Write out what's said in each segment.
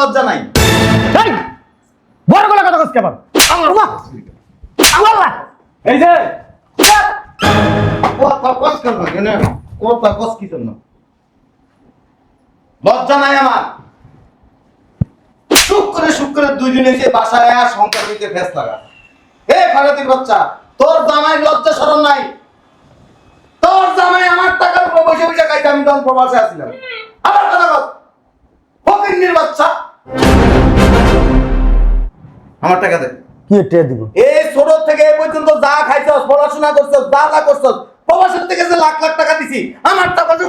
লজ্জা নাই? এই বড় গলা কথা কস কেমন আল্লাহ এই যে কথা কস কেন কেন কথা কস কি জন্য? লজ্জা নাই আমার? শুক্রে দুইজনে এসে বাসায় আয়া সংসার দিতে ফেস লাগা। এ ফারাতির বাচ্চা, তোর জামাই লজ্জা শরম নাই? তোর জামাই আমার টাকার উপর বসে বসে খাইতে, আমি তখন প্রবাসে আসছিলাম। আমার কথা কস, ফকিন্নির বাচ্চা। আমার টাকা দে। কি টেয়া দিব? এই ছোট থেকে এই পর্যন্ত যা খাইছস, পড়াশোনা করছস, যা যা করছস, প্রবাসের থেকে যে লাখ লাখ টাকা দিছি, আমার টাকা যে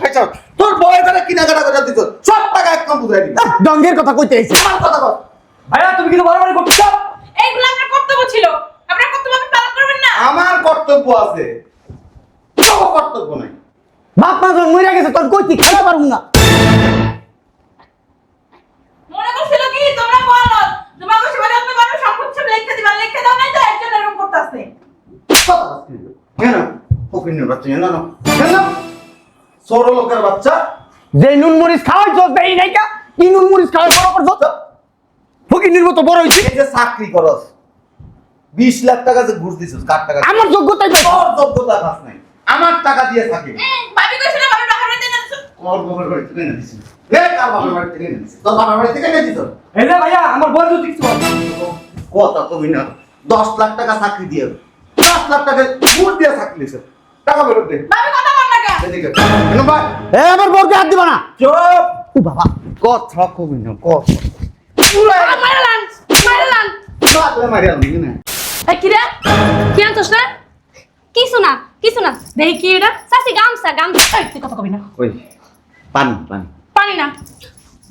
খাইছস, তোর বয়ে করে কিনাকাটা করে দিছস, সব টাকা একদম বুঝাই দিবি। ডঙ্গের কথা কইতে আইছি। আমার কথা কস। ভাইয়া তুমি কিন্তু বারবার করতেছ। এইগুলো আপনার কর্তব্য ছিল, আপনার কর্তব্য আপনি পালন করবেন না? আমার কর্তব্য আছে, তোর কর্তব্য নাই। বাপ মা যখন মরে গেছে তখন কইতি খেলা পারুম না। মনে করছিল কি তোমরা বলো তোমার কাছে মানে আপনি বলো সব কিছু লিখে দিবা, লিখে দাও নাই তো একজন এরকম করতেছে। কেন ফকিন্নির বাচ্চা? কেন ছোট লোকের বাচ্চা? যে নুন মরিচ খাওয়াইছ দেই নাই কা কি নুন মরিচ খাওয়াই বড় করছ? ফকির মতো বড় হইছি। এই যে চাকরি করস, 20 লাখ টাকা যে ঘুষ দিছস, কার টাকা? আমার যোগ্যতাই পাই। তোর যোগ্যতা কাজ নাই, আমার টাকা দিয়ে থাকি। ভাবি কইছিল ভাবি টাকা দিতে না। ওর বাবার বাড়ি থেকে এনে দিছিস? কার বাবার বাড়ি থেকে এনে দিছিস? তোর বাবার বাড়ি থেকে এনে দিছস? এই যে ভাইয়া আমার বড় যদি কিছু কথা কবি না। 10 লাখ টাকা চাকরি দিয়ে 10 লাখ টাকা ঘুষ দিয়ে চাকরি দিছস, টাকা বেরোত দে। ভাবি কথা বল না কেন? এদিকে কেন ভাই? এ আমার বড়কে হাত দিবা না। চুপ। ও বাবা কথা কবি না, কথা পুরো মারলান লাগলে মারিয়া দিবি না। এই কি রে কি আনছস না? কিছু না দেই কি এটা সাসি গামছা এই তুই কথা কবি না। ওই পানি পানি পানি না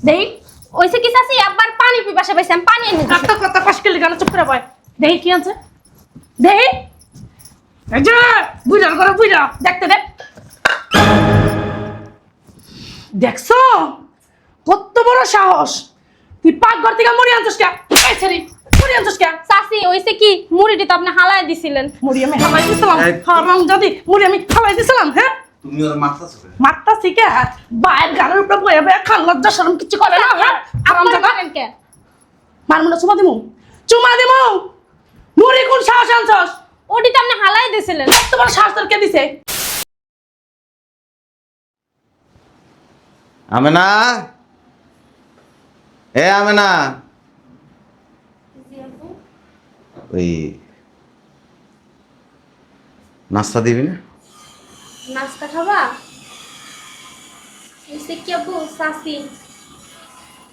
দেই ওইসে কি সাসি আবার পানি পিপাসা পাইছে, আমি পানি এনে দিছি। কথা পাশকে লাগানো চুপ করে বয়। দেই কি আনছে দেই এই যে বুঝা করে বুঝা দেখতে দে। দেখছো কত বড় সাহস, তুই পাকঘর থেকে মুড়ি আনছস কে? এই ছেড়ি মুড়ি আনছস কে? চাচি ওইসে কি মুড়িটি তো আপনি হালায় দিছিলেন। মুড়ি আমি হালাই দিছিলাম? হারাম জাদি মুড়ি আমি হালাই দিছিলাম? হ্যাঁ তুমি ওর মারতাছ কেন? মারতা শিখে বাইরের গালের উপরে বয়ে বয়ে খান, লজ্জা শরম কিছু করে না? হ্যাঁ আরাম আপনারা জাদা করেন কে? মারমু না, চুমা দিমু মুড়ি কোন সাহস আনছস? ওটি তো আপনি হালায় দিছিলেন। তোমার সাহস তোর কে দিছে? আমেনা, এ আমেনা, ওই নাস্তা দিবি না? নাস্তা খাবা? ওইসে কি আব্বু চাচি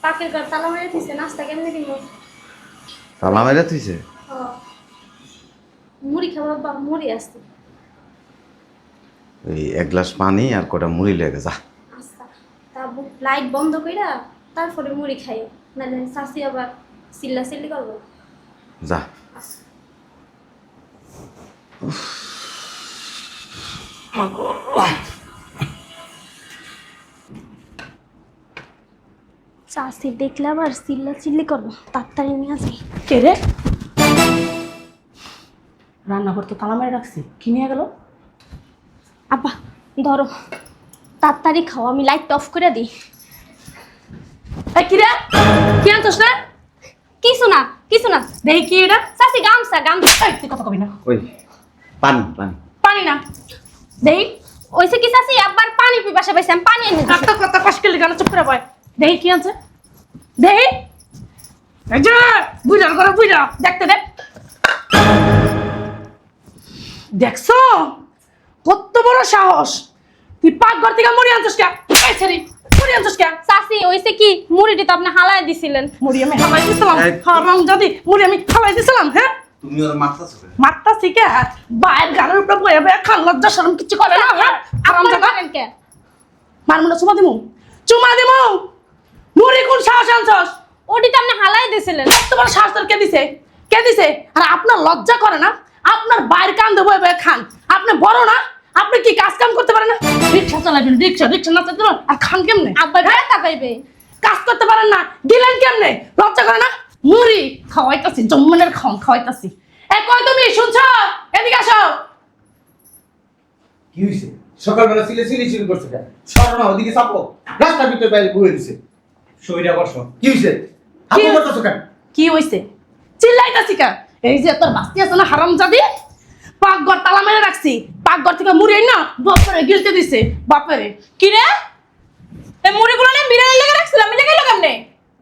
পাকের ঘর তালা মেরে দিছে, নাস্তা কেমনে দিব? তালা মেরে থইছে? মুড়ি খাবা আব্বা? মুড়ি আসছে। ওই 1 গ্লাস পানি আর কটা মুড়ি লেগে যা। আচ্ছা তা আব্বু লাইট বন্ধ কইরা তারপরে মুড়ি খাইও, নাহলে চাচি আবার চিল্লাচিল্লি করবো। যা। চাচি দেখলে আবার চিল্লাচিল্লি করবো, তাড়াতাড়ি নিয়ে যাই। কে রে? রান্নাঘর তো তালা মেরে রাখছি, কি নিয়ে গেল? আব্বা ধরো তাড়াতাড়ি খাও, আমি লাইট অফ করে দিই। এই কি রে কি আনছস না? কিছু না দেই কি এটা? চাচি গামছা এই তুই কথা কবি না। ওই পানি পানি পানি না দেই ওইসে কি চাচি আবার পানি পিপাসা পাইছে, আমি পানি এনে দিছি। কথা পাশকে লাগানো চুপ করে বয়। দেই কি আনছে দেই এই যে বুঝা করে বুঝা দেখতে দে। দেখছো কত বড় সাহস, তুই পাকঘর থেকে মুড়ি আনছস কে? এই ছেড়ি মুড়ি আনছস কে? চাচি ওইসে কি মুড়িটি তো আপনি হালায় দিছিলেন। মুড়ি আমি হালাই দিছিলাম? হারাম জাদি মুড়ি আমি হালাই দিছিলাম? হ্যাঁ তুমি ওর মারতাছ কেন? মারতা শিখে বাইরের গালের উপরে বয়ে বয়ে খান, লজ্জা শরম কিছু করে না? হ্যাঁ আরাম আপনারা জাদা করেন কে? মারমু না, চুমা দিমু মুড়ি কোন সাহস আনছস? ওটি তো আপনি হালায় দিছিলেন। তোমার সাহস তোর কে দিছে? আর আপনার লজ্জা করে না? আপনার বাইরে কান দেবো বয়ে খান, আপনি বড় না? আপনি কি কাজ কাম করতে পারেন না? রিক্সা চালাবেন, রিক্সা না চালাতে পারেন আর খান কেমনে? আব্বা ব্যথা পাইবে। কাজ করতে পারেন না, দিলেন কেমনে? লজ্জা করে না? মুড়ি খাওয়াইতাছি, জম্মনের খাওয়াইতাছি। কই তুমি শুনছ? এদিকে আসো। কি হইছে? সকালবেলা সিলি করছে কেন? সরো না, ওদিকে চাপো। রাস্তার ভিতরে বাইরে ঘুরে দিছে। সইরা বসো। কি হইছে কি? আপনি করতেছো কেন কি হইছে চিল্লাইতাছি কেন? এই যে তোর বাস্তি আছে না হারামজাদি, পাকঘর তালা মেরে রাখছি, পাকঘর থেকে মুড়ি না বাপরে গিলতে দিছে বাপরে। কি রে এই মুড়িগুলো না বিড়ালের লেগে রাখছিলাম, আমি লেগে কেমনে?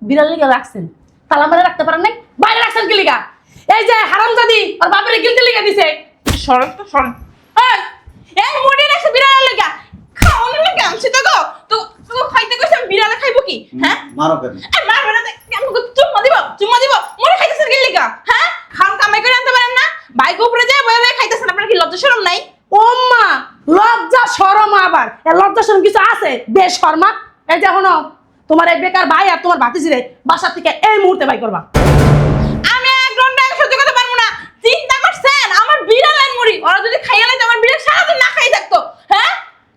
বিড়াল লেগে রাখছেন, তালা মেরে রাখতে পারেন নাই, বাইরে রাখছেন কি লিগা? এই যে হারামজাদি আর বাপরে গিলতে লেগে দিছে। সরেন তো সরেন। এই মুড়ি রাখছে বিড়ালের লেগে, খাওয়ানোর লেগে আনছি তো গো। তো তো খাইতে কইছে বিড়ালে খাইবো কি? হ্যাঁ মারো কেন মারবে না, চুম্মা দিব চুম্মা দিব। মরে খাইতেছেন কি লিগা? হ্যাঁ খান কামাই করে আনতে পারেন না, বাইক উপরে যায় বয়ে বয়ে খাইতেছেন, আপনার কি লজ্জা শরম নাই? ও মা, লজ্জা শরম আবার এ লজ্জা শরম কিছু আছে? বেশ শর্মা। এই যে শোনো, তোমার এই বেকার ভাই আর তোমার ভাতিজিরে বাসা থেকে এই মুহূর্তে বাই করবা। আমি এক ঘন্টা আগে সহ্য করতে পারবো না। চিন্তা করছেন আমার বিড়াল আর মুড়ি ওরা যদি খাইয়া লাইতো আমার বিড়াল সারাদিন না খাই থাকতো। হ্যাঁ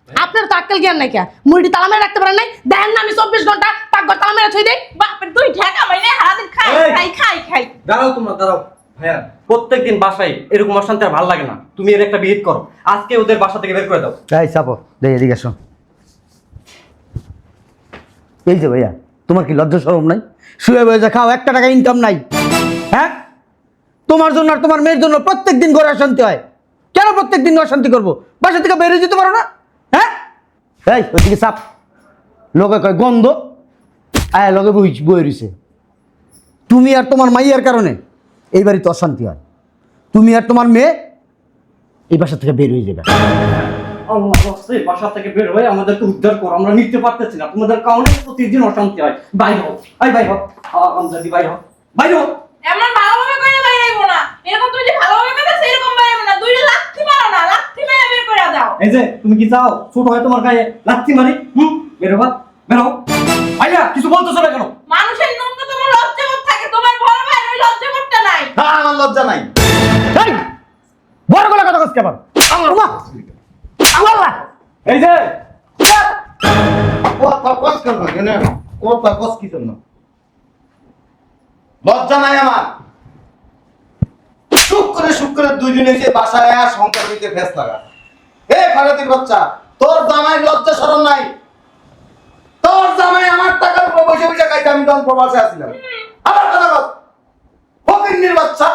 আপনার তো আক্কেল জ্ঞান নাই কে? মুড়িটি তালা মেরে রাখতে পারেন নাই? দেখেন না আমি 24 ঘন্টা পাকঘর তালা মেরে থই দেই। বাপরে তুই ঠেকা মাইনে সারাদিন খাই এই! খাই খাই খাই। দাঁড়াও তোমরা, দাঁড়াও। ভাইয়া প্রত্যেকদিন বাসায় এরকম অশান্তি আর ভালো লাগে না। তুমি এর একটা বিহিত করো, আজকে ওদের বাসা থেকে বের করে দাও। এই চাপো, দেখ এদিকে আসো। এই যে ভাইয়া, তোমার কি লজ্জা শরম নাই? শুয়ে বসে খাও, 1 টাকা ইনকাম নাই। হ্যাঁ, তোমার জন্য আর তোমার মেয়ের জন্য প্রত্যেকদিন ঘরে অশান্তি হয়। কেন প্রত্যেকদিন অশান্তি করবো? বাসা থেকে বেরিয়ে যেতে পারো না? হ্যাঁ, এই ওইদিকে চাপ। লোকে কয় গন্ধ, আয় লগে বই রইছে। তুমি আর তোমার মাইয়ার কারণে এই বাড়িতে অশান্তি হয়। তুমি আর তোমার মেয়ে এই বাসা থেকে বের হয়ে যাবে। আল্লাহ রাস্তে বাসা থেকে বের হয়ে আমাদেরকে উদ্ধার করো, আমরা নিতে পারতেছি না। তোমাদের কারণে প্রতিদিন অশান্তি হয়। বাইরে হোক, এই বাইরে হোক, যদি বাইরে হোক, বাইরে হোক। এমন ভালোভাবে কইলে বাইরে আইবো না, এরকম তুমি যে ভালোভাবে কইতাছ এরকম বাইরে আইবো না। দুইটা লাথি মারো না, লাথি মেরে বের করে দাও। এই যে তুমি কি চাও ছোট হয় তোমার গায়ে লাথি মারি? বের হবা, বের হও। ভাইয়া কিছু বলতেছো না কেন? মানুষের ন্যূনতম লজ্জাবোধ থাকে, তোমার বড় ভাই ওই লজ্জাবোধটা নাই। হ্যাঁ আমার লজ্জা নাই এই বড় গলা কথা কস কেমন? আমার এই যে কথা কস কেন কেন কথা কস কি জন্য লজ্জা নাই আমার শুক্রে দুইজনে এসে বাসায় আর সংসার দিতে ফেস লাগা এ ফারাতির বাচ্চা তোর জামাই লজ্জা শরম নাই তোর জামাই আমার টাকার উপর বসে বসে খাইতে আমি তখন প্রবাসে আসছিলাম আমার কথা কস ফকিন্নির বাচ্চা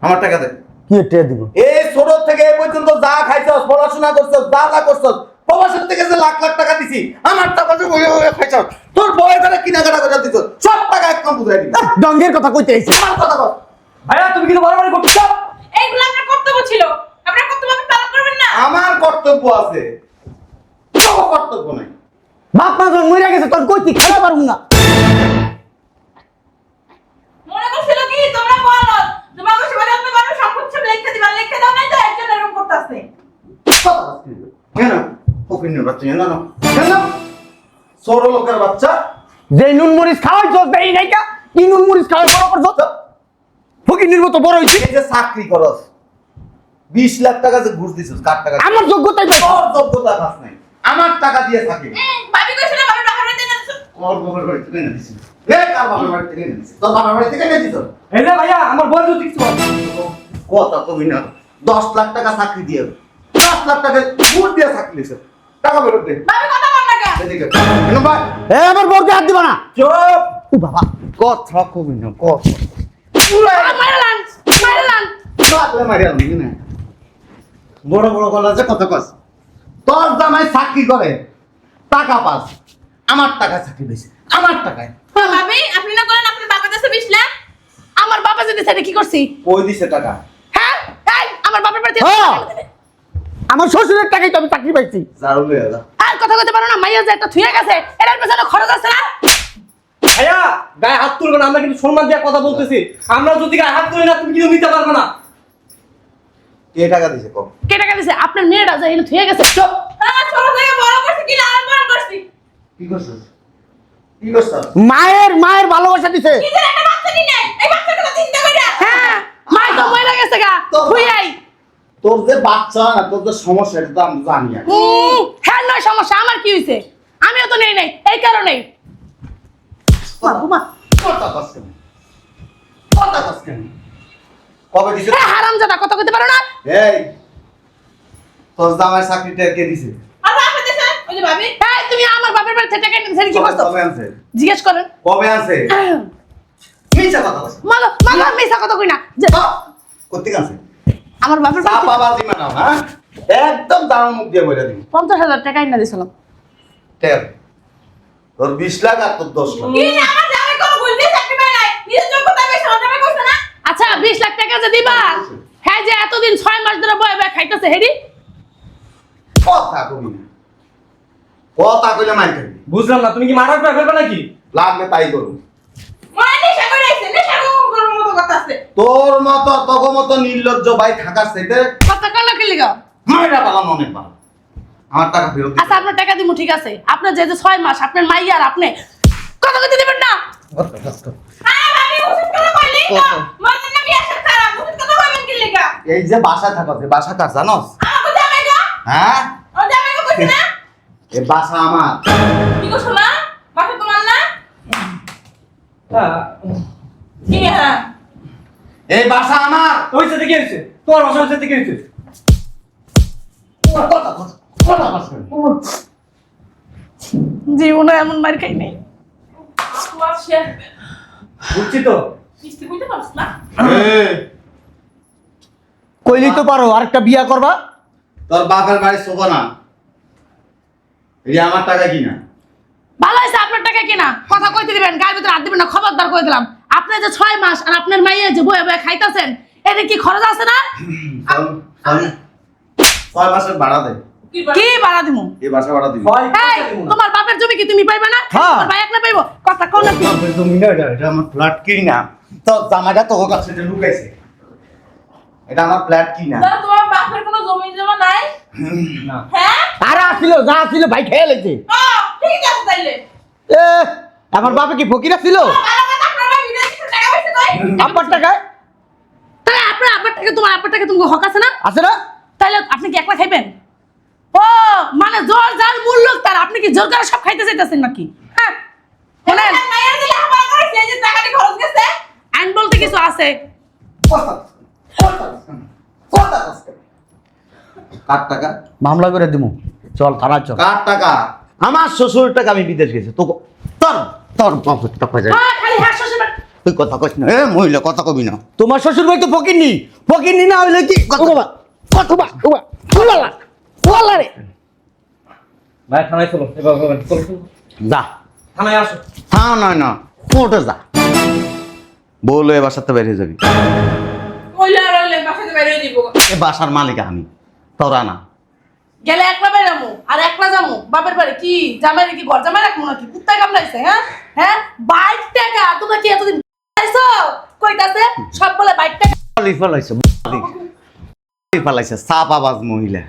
আমার টাকা দে কি টের দিব? এই ছোট থেকে এই পর্যন্ত যা খাইছস পড়াশোনা করছস যা যা করছস প্রবাসের থেকে যে লাখ লাখ টাকা দিছি আমার টাকা যে খাইছস তোর বউয়ের ঘরে কেনাকাটা করে দিছস সব টাকা একদম বুঝাই দিবি ডঙ্গের কথা কইতে আইছে। আমার কথা বল ভাইয়া তুমি কিন্তু বারবার করছো। এইগুলো আপনার কর্তব্য ছিল, আপনার কর্তব্য আপনি পালন করবেন না। আমার কর্তব্য আছে তোর কর্তব্য নাই বাপ মা যখন মরে গেছে তখন কইতি খেলা পারবো না। মনে করছিল কি তোমরা বলো তোমার কাছে মানে আপনি বড় সম্পত্তি সব লিখে দিবেন, লিখে দাও নাই তো একজন এরকম করতেছে। কেন ফকিন্নির বাচ্চা কেন কেন ছোট লোকের বাচ্চা যে নুন মরিচ খাওয়াই চল দেই নাই কা? কি নুন মরিচ খাওয়াই বড় করছ? ফকিনির মতো বড় হইছি। এই যে চাকরি করস 20 লাখ টাকা যে ঘুষ দিছস কার টাকা আমার যোগ্যতাই পাই। তোর যোগ্যতা কাজ নাই আমার টাকা দিয়ে থাকি ভাবি কইছিল ভাবি টাকা দিতে না। ওর বাবার বাড়ি থেকে এনে দিছি এ কার বাবার বাড়ি থেকে এনে দিছি তোর বাবার বাড়ি থেকে এনে দিছস এই যে ভাইয়া আমার বয়স যদি কিছু হয়। কথা কবি না 10 লাখ টাকা চাকরি দিয়ে 10 লাখ টাকা ঘুষ দিয়ে চাকরি দিছস টাকা বেরো দে ভাবি কথা বল না কেন? এদিকে কেন ভাই এ আমার বউকে হাত দিবা না। চুপ ও বাবা, কথা কবি না কথা পুরো মারলান মারলান। লাগলে মারিয়া না বড় বড় গলা যে কত কস তোর জামাই চাকরি করে টাকা পাস আমার টাকা চাকরি দিছে আমার টাকায় ভাবি আপনি না করেন আপনার বাবা কাছে 20 লাখ, আমার বাবা যদি সেটা কি করছি? কই দিছে টাকা হ্যাঁ এই আমার বাবার বাড়ি থেকে হ্যাঁ। টাকা দেবে। আমার শ্বশুরের টাকাই তো আমি চাকরি পাইছি। জারু লইয়া যা আর কথা কইতে পারো না, মাইয়া যে একটা থুয়ে গেছে এর পেছনে খরচ আছে না। ভাইয়া গায়ে হাত তুলবে না, আমরা কিন্তু সম্মান দিয়ে কথা বলতেছি। আমরা যদি গায়ে হাত তুলি না তুমি কিন্তু নিতে পারবে না। কে টাকা দিছে কম কে টাকা দিছে? আপনার মেয়েটা যে এনে থুয়ে গেছে। চুপ। হ্যাঁ ছোট থেকে বড় করছি কি লালন পালন করছি। কি করছস কি করছস মায়ের ভালোবাসা দিছে। নিজের একটা বাচ্চা নি নাই, এই বাচ্চাটা তো চিন্তা কইরা। হ্যাঁ মাই তো মরে গেছে গা থুইয়াই। তোর যে বাচ্চা না তোর যে সমস্যা এটা তো আমি জানি আর হ্যাঁ নয় সমস্যা, আমার কি হইছে? আমিও তো নেই নাই এই কারণেই। কথা কস কেন কথা কস কেন কবে দিছে হ্যাঁ হারামজাদা কথা কইতে পারো না। এই তোর জামাই চাকরিটা কে দিছে আর আপনি দেন ওই যে ভাবি এই তুমি আমার বাপের বাড়ি থেকে টাকা নিয়ে কি করছো কবে আনছে? জিজ্ঞেস করেন কবে আনছে? মিছা কথা বলছে। মাগো মাগো মিছা কথা কই না কোত্থেকে আনছে? আমার বাপের বাড়ি থেকে চাপাবাজি মানাও, হ্যাঁ? একদম দাঁড়ানো মুখ দিয়ে বলে দিবি। 50,000 টাকা এনে দিছিলাম টের। তোর 20 লাখ আর তোর 10 লাখ। কি না আমার জামাই কোনো ভুল দিয়ে চাকরি পায় নাই নিজের যোগ্যতা বেশি আমার জামাই কইছে না আচ্ছা 20 লাখ টাকা যে দিবা হ্যাঁ যে এতদিন 6 মাস ধরে বয়ে বয়ে খাইতেছে হেডি কথা কবি না। কথা কইলে মাইর খাবি। বুঝলাম না, তুমি কি মারার পর ফেলবে নাকি? লাগলে তাই করুন। মানে নেশা করে আইছে নেশা গরম মতো কথা আছে তোর মতো তোর মতো নির্লজ্জ ভাই থাকার চাইতে কথা কল কি লিগা মাইরা পালানো অনেক ভালো। আমার টাকা ফেরত দিতে। আচ্ছা আপনার টাকা দিমু ঠিক আছে আপনার যে 6 মাস আপনার মাইয়া আর আপনি কথা কইতে দিবেন না আরে ভাবি ওষুধ কেন কইলি মনে না বিয়া সব খারাপ ওষুধ কথা কইবেন কি লিগা এই যে বাসা থাকতে বাসা কার জানোস? আমাকে জামাই গো হ্যাঁ? ও জামাই গো কইছি না এই বাসা আমার। কি কইছো না বাসা তোমার না কি হ্যাঁ এই বাসা আমার। ওই সাথে কি হয়েছে? তোমার বাসার সাথে কি হয়েছে? জীবনে এমন মার খাই নাই বুঝছি তো। এই, কইলি তো পারো আরেকটা বিয়া করবা। তোর বাপের বাড়ি শোভা না। এই আমার টাকা কিনা। ভালো হয়েছে আপনার টাকা কিনা কথা কইতে দিবেন গায়ের ভিতরে হাত দিবেন না খবরদার কই দিলাম আপনি যে 6 মাস আর আপনার মাইয়া যে বয়ে বয়ে খাইতাছেন এতে কি খরচ আছে না 6 মাসের ভাড়া দে। কি ভাড়া দিমু এই বাসা ভাড়া দিবি। এই তোমার বাপের জমি কি তুমি পাইবে না হ্যাঁ। তোমার ভাই একলা পাইবো কথা কও না কি বাপের জমি না, এটা আমার ফ্ল্যাট কিনা। তো জামাটা তোর কাছে যে লুকাইছে। এটা আমার ফ্ল্যাট কিনা। তোমার বাপের কোনো জমি জমা নাই না। হ্যাঁ আর আসছিল যা আসছিল ভাই খেয়ে লেছে। ও ঠিক আছে তাইলে এ আমার বাপে কি ফকিরা ছিল? ভালো কথা আপনার ভাই বিদেশ থেকে টাকা পাইছে কই আব্বার টাকায় তাহলে আপনার আব্বার টাকা তোমার আব্বার টাকা তুমি হক আছে না আছে না? তাহলে আপনি কি একলা খাইবেন ও মানে জোর জাল মূল্য তার আপনি কি জোর করে সব খাইতে চাইতেছেন নাকি হ্যাঁ বলেন মায়ের দিলে হাবা করেছে যে টাকাটি খরচ গেছে আইন বলতে কিছু আছে কার টাকা? মামলা করে দিমু চল থানা চল। কার টাকা? আমার শ্বশুর টাকা আমি বিদেশ গেছি। তো তোর তোর বাপের টাকা যায়। হ্যাঁ খালি হাসো সেবার তুই কথা কইস না। এ মহিলা কথা কবি না। তোমার শ্বশুর ভাই তো ফকিরনি না হইলে কি কথা কতবা ওলা ওলা রে ভাই থানায় চলো, এবার চলো, চলো। যা। থানায় আসো। হ্যাঁ নয় না, কোর্টে যা। বলো এ বাসাতে বাইরে যাবি। কইলা রইলে বাসাতে বাইরে দিব এ বাসার মালিক আমি, তোরা না। গেলে একলা বাইরামু আর একলা যামু বাপের বাড়ি কি জামাইরে কি ঘর জামাই রাখমু নাকি কুত্তা কামড়াইছে হ্যাঁ হ্যাঁ 22 টাকা তোমরা কি এতদিন আইছো কইতাছে সব বলে 22 টাকা পালাইছে সাপাবাজ মহিলা,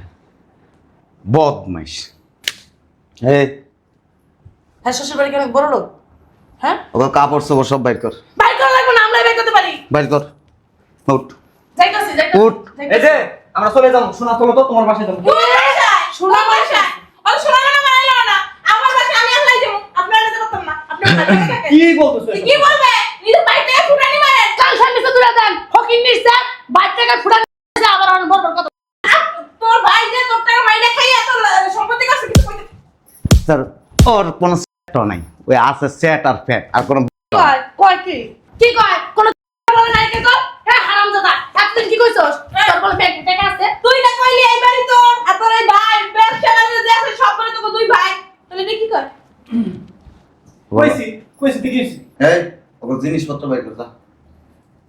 বদমাইশ। এই হ্যাঁ শ্বশুর বাড়ি কেন বড় লোক হ্যাঁ ওকে কাপড় চোপড় সব বাইর কর। বাইর করা লাগবে না আমরাই বাইর করতে পারি বাইর কর। উঠ যাইতাছি উঠ। এই যে আমরা চলে যাবো, শোনা চলো তো, তোমার বাসায় যাবো। শোনা বাসা ও শোনা না মানাইলো না আমার বাসা আমি একলাই যাবো আপনারা যেতে পারতাম না আপনারা বাড়িতে থাকেন কি বলতেছো? কি বলবে নিজে বাইর থেকে ফুটানি মারেন কাল সামনে তো দূরে দেন ফকির নিছে বাইর থেকে ফুটানি মারছে, আবার আর বড় কথা তোর ভাই যে তোর টাকা মাইরে খাইয়া তোর সম্পত্তি কাছে কিছু কইতে স্যার ওর কোনো সেটও নাই, ওই আছে সেট আর ফ্যাট আর কোনো কয় কয় কি কয় কোন বলে নাই কে কর হ্যাঁ হারামজাদা এতদিন কি কইছস তোর বলে ব্যাগ টাকা আছে তুই না কইলি এই বাড়ি তো আর তোর এই ভাই ব্যবসা বাণিজ্য যে আছে সব করে তোকে দুই ভাই তাহলে এটা কি কয় কইছি কইছি কি কইছি? এই ওকে জিনিসপত্র বাইর কর। যা।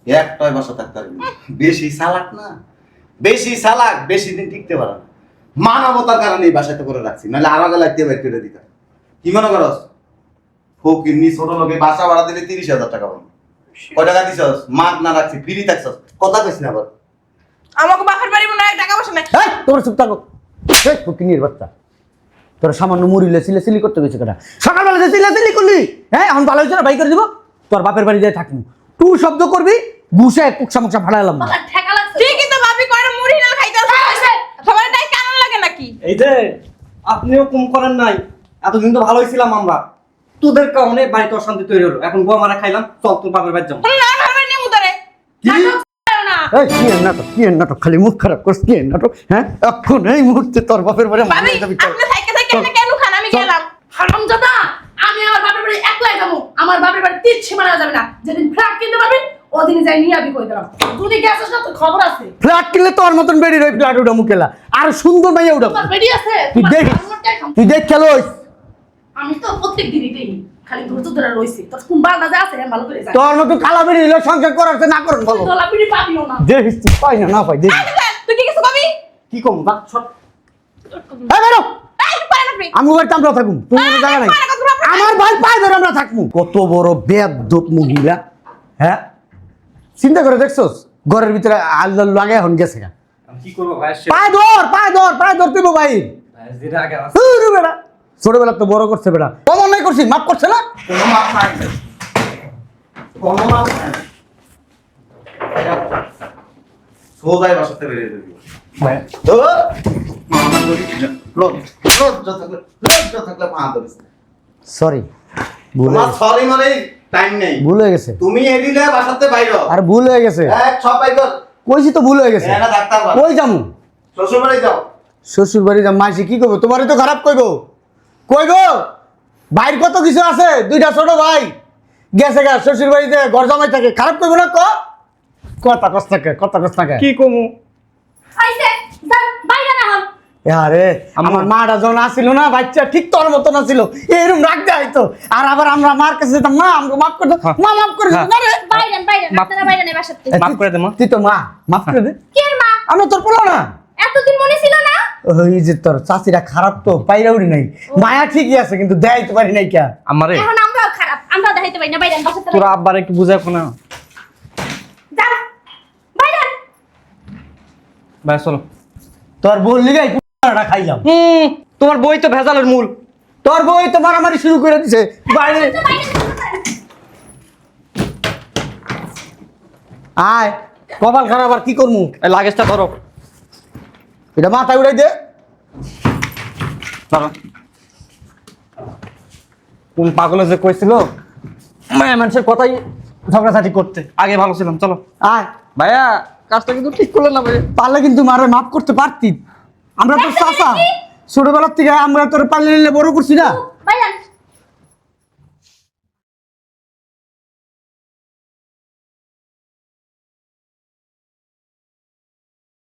একটাই বাসা থাকতে পারবি না। বেশি চালাক না, বেশি চালাক বেশি দিন টিকতে পারে না। মানবতার কারণে এই বাসাতে করে রাখছি, নাহলে আমাকে লাগতে বাইর করে দিতাম। কি মনে করস ফকিরনি ছোট লোকে বাসা ভাড়া দিলে 30,000 টাকা পাবো। কয় টাকা দিছস? মাগ না রাখছি, ফ্রি থাকছস। কথা কইছ না আবার। আমাকে বাপের বাড়ি মনে হয় টাকা পয়সা নাই এই তোর চুপ থাকো। এই ফকিনির বাচ্চা তোর সামান্য মুড়িলে সিলি করতে গেছে কেটা সকালবেলা যে সিলি করলি হ্যাঁ এখন ভালো হয়েছে না ভাই করে দিব তোর বাপের বাড়ি যায় থাকবি টু শব্দ করবি বুসে কুকসা মুকসা ফাড়াইলাম না ঠেকা লাগছে ঠিকই তো ভাবি কয়টা মুড়ি নাল খাইতে আছে সবার টাই কেমন লাগে নাকি এই যে আপনিও কম করেন নাই, এতদিন তো ভালোই ছিলাম আমরা, তোদের কারণে বাড়িতে অশান্তি তৈরি হলো। এখন বউ মারা খাইলাম, চল তোর বাপের বাড়ি যাবো। না ভাবে নি মুদারে কি? না এই কি এর নাটক খালি মুখ খারাপ করছিস কি এর নাটক হ্যাঁ এখন এই মুহূর্তে তোর বাপের বাড়ি ভাবি আপনি থাইকে থাইকে কেন আমি গেলাম হারামজাদা আমি আমার বাপের বাড়ি একলাই যাবো আমার বাপের বাড়ি তিচ্ছি মারা যাবে না যেদিন ফ্ল্যাট কিনতে পারবি ওদিন যাই নিয়ে আমি কই দিলাম যদি গেছিস না তো খবর আছে ফ্ল্যাট কিনলে তোর মতন বেড়ি রই ফ্ল্যাট উঠা মুকেলা আর সুন্দর মাইয়া উঠা তোমার বেরিয়ে আছে তুই দেখ তুই দেখ খেলোস আমি তো প্রত্যেক দিনই দেই খালি ধৈর্য ধরে রইছি তোর কুম্বাল না যা আছে ভালো করে যা তোর মতো কালা বেড়ি হইলে সংসার করার না করুন বলো তোলা পিড়ি পাবিও না দেখিস তুই পাই না পাই দেখ তুই কি কিছু কবি কি কম বাক সব এই বেরো এই পায় না তুই আমি বাড়িতে আমরা থাকুম তুমি কোনো জায়গা নাই আমার ভাই পায় ধরে আমরা থাকবো কত বড় বেয়াদব মহিলা হ্যাঁ চিন্তা করে দেখছস ঘরের ভিতরে আল্লাহ লাগে এখন গেছে গা আমি কি করবো ভাই পায় ধর তুই ভাই ভাই যেটা আগে বেড়া ছোটবেলা তো বড় করছে বেড়া কমন নাই করছি মাফ করছে না কোনো মাপ নাই কোনো মাপ নাই সোজাই বাসাতে বেরিয়ে যাবি তো লজ্জা থাকলে পা ধরিস সরি তোমার সরি মানে টাইম নেই ভুল হয়ে গেছে তুমি এদিলে বাসাতে বাইর আর ভুল হয়ে গেছে এক সব বাইর কইছি তো ভুল হয়ে গেছে এনা ডাক্তার বা কই যামু শ্বশুর বাড়ি যাও শ্বশুর বাড়ি যাম মাসি কি করবো তোমারই তো খারাপ কইবো কইবো ভাইয়ের কত কিছু আছে দুইটা ছোট ভাই গেছে গা শ্বশুর বাড়িতে ঘর জামাই থাকে খারাপ কইবো না কথা কষ্ট থাকে কি কমু আইছে যা বাইরে না হন আরে আমার মাটা যখন আসিল না বাচ্চা ঠিক তোর মতন আসিল এরকম রাখ দেয় তো আর আবার আমরা মার কাছে যেতাম মা আমাকে মাফ করে দাও মা মাফ করে দিত না রে বাইরে আপনারা বাইরে নেই বাসাতে মাফ করে দে মা তুই তো মা মাফ করে দে কি আর মা আমি তোর পোলা না এতদিন মনে ছিল না ওই যে তোর চাচিরা খারাপ তো পাইরা উড়ি নাই মায়া ঠিকই আছে কিন্তু দেখাইতে পারি নাই কে আমারে এখন আমরাও খারাপ আমরা দেখাইতে পারি না বাইরে বাসাতে তোরা আব্বার একটু বুঝাই না যা বাইরে ভাই চলো তোর বল লিগাই পুরাটা খাইলাম তোমার বই তো ভেজালের মূল তোর বই তো মারামারি শুরু করে দিছে বাইরে আয় কপাল খারাপ আর কি করমু এই লাগেজটা ধরো এটা মাথায় উড়াই দে ধরো কোন পাগলে যে কইছিল মায়া মানুষের কথাই ঝগড়াঝাটি করতে আগে ভালো ছিলাম চলো আয় ভাইয়া কাজটা কিন্তু ঠিক করলেন না ভাই পারলে কিন্তু মারে মাফ করতে পারতি আমরা তো চাচা ছোটবেলার থেকে আমরা তোর পাল্লে নিলে বড় করছি না বাইরে